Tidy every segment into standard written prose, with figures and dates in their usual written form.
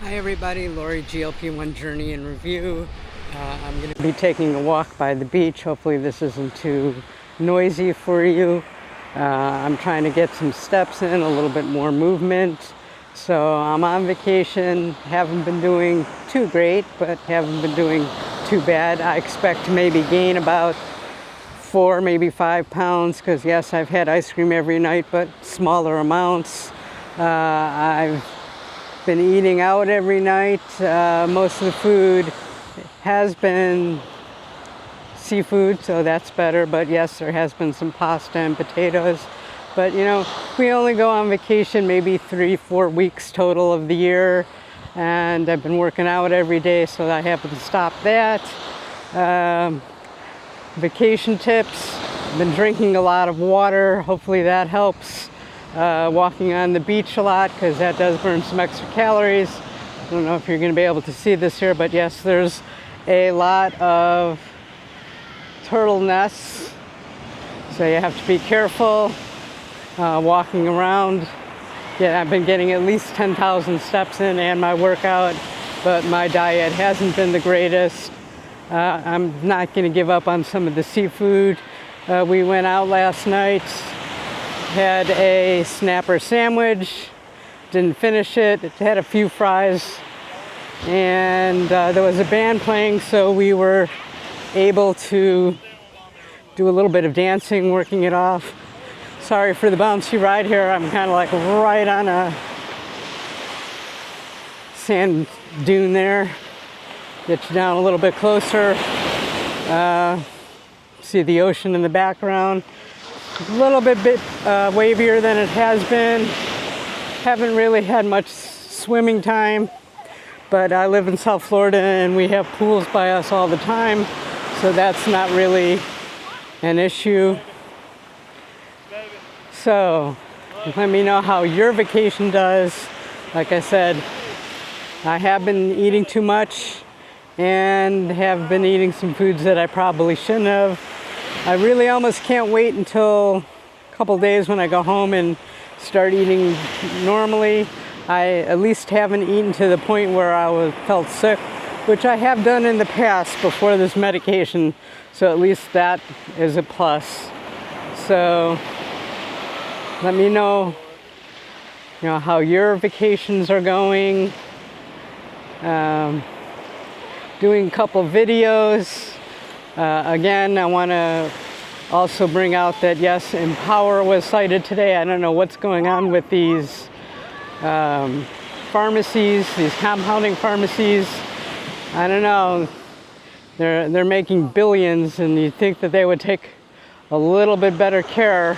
Hi everybody, Lori GLP-1 Journey in Review. I'm going to be taking a walk by the beach. Hopefully this isn't too noisy for you. I'm trying to get some steps in, a little bit more movement. So I'm on vacation, haven't been doing too great, but haven't been doing too bad. I expect to maybe gain about 4, maybe 5 pounds, because yes, I've had ice cream every night, but smaller amounts. I've been eating out every night. Most of the food has been seafood, so that's better. But yes, there has been some pasta and potatoes. But you know, we only go on vacation maybe 3-4 weeks total of the year, and I've been working out every day, so I haven't stopped that. Vacation tips: I've been drinking a lot of water. Hopefully that helps. Walking on the beach a lot, because that does burn some extra calories. I don't know if you're going to be able to see this here, but yes, there's a lot of turtle nests, so you have to be careful walking around. Yeah, I've been getting at least 10,000 steps in and my workout, but my diet hasn't been the greatest. I'm not going to give up on some of the seafood. We went out last night, had a snapper sandwich, didn't finish it. It had a few fries, and there was a band playing, so we were able to do a little bit of dancing, working it off. Sorry for the bouncy ride here. I'm kind of like right on a sand dune there. Get you down a little bit closer. See the ocean in the background. A little bit wavier than it has been. Haven't really had much swimming time, but I live in South Florida and we have pools by us all the time, so that's not really an issue. So let me know how your vacation does. Like I said, I have been eating too much and have been eating some foods that I probably shouldn't have. I really almost can't wait until a couple days when I go home and start eating normally. I at least haven't eaten to the point where I felt sick, which I have done in the past before this medication, so at least that is a plus. So let me know, how your vacations are going. Doing a couple videos. Again, I want to also bring out that yes, Empower was cited today. I don't know what's going on with these pharmacies, these compounding pharmacies. I don't know. They're making billions, and you'd think that they would take a little bit better care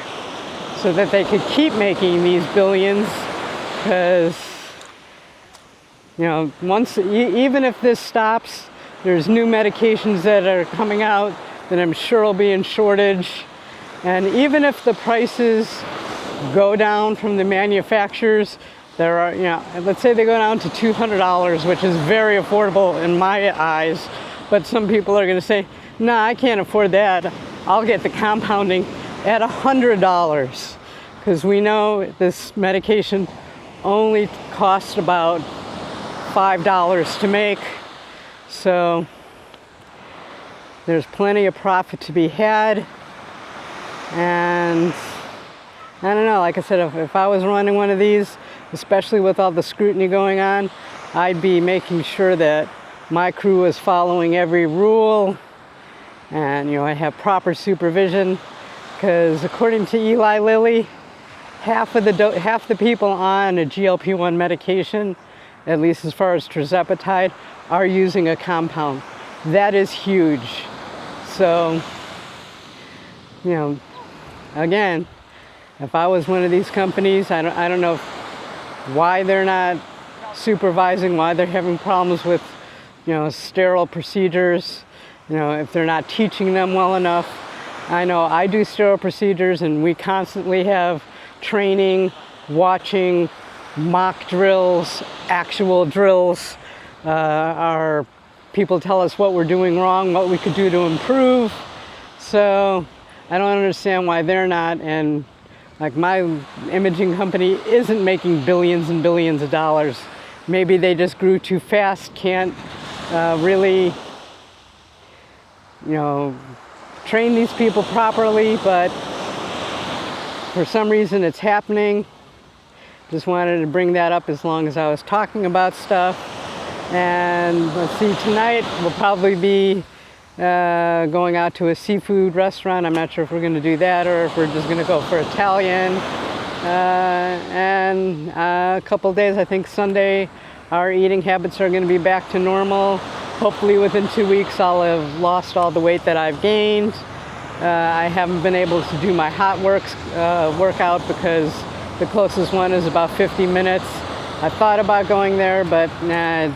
so that they could keep making these billions. Because even if this stops, there's new medications that are coming out that I'm sure will be in shortage. And even if the prices go down from the manufacturers, there are, let's say they go down to $200, which is very affordable in my eyes. But some people are going to say, nah, I can't afford that. I'll get the compounding at $100. Because we know this medication only costs about $5 to make. So there's plenty of profit to be had. And I don't know, like I said, if I was running one of these, especially with all the scrutiny going on, I'd be making sure that my crew is following every rule, and I have proper supervision. Because according to Eli Lilly, half the people on a GLP-1 medication, at least as far as tirzepatide, are using a compound. That is huge. So, again, if I was one of these companies, I don't know why they're not supervising, why they're having problems with, sterile procedures, if they're not teaching them well enough. I know I do sterile procedures, and we constantly have training, watching, mock drills, actual drills. Our people tell us what we're doing wrong, what we could do to improve. So I don't understand why they're not, and like my imaging company isn't making billions and billions of dollars. maybe they just grew too fast, can't really, you know, train these people properly, but for some reason it's happening. Just wanted to bring that up as long as I was talking about stuff. And let's see, tonight we'll probably be going out to a seafood restaurant. I'm not sure if we're going to do that or if we're just going to go for Italian. And a couple days, I think Sunday, our eating habits are going to be back to normal. Hopefully within 2 weeks I'll have lost all the weight that I've gained. I haven't been able to do my hot workout because the closest one is about 50 minutes. I thought about going there, but nah,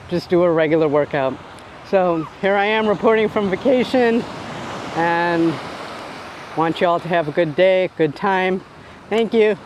just do a regular workout. So here I am reporting from vacation, and want you all to have a good day, good time. Thank you.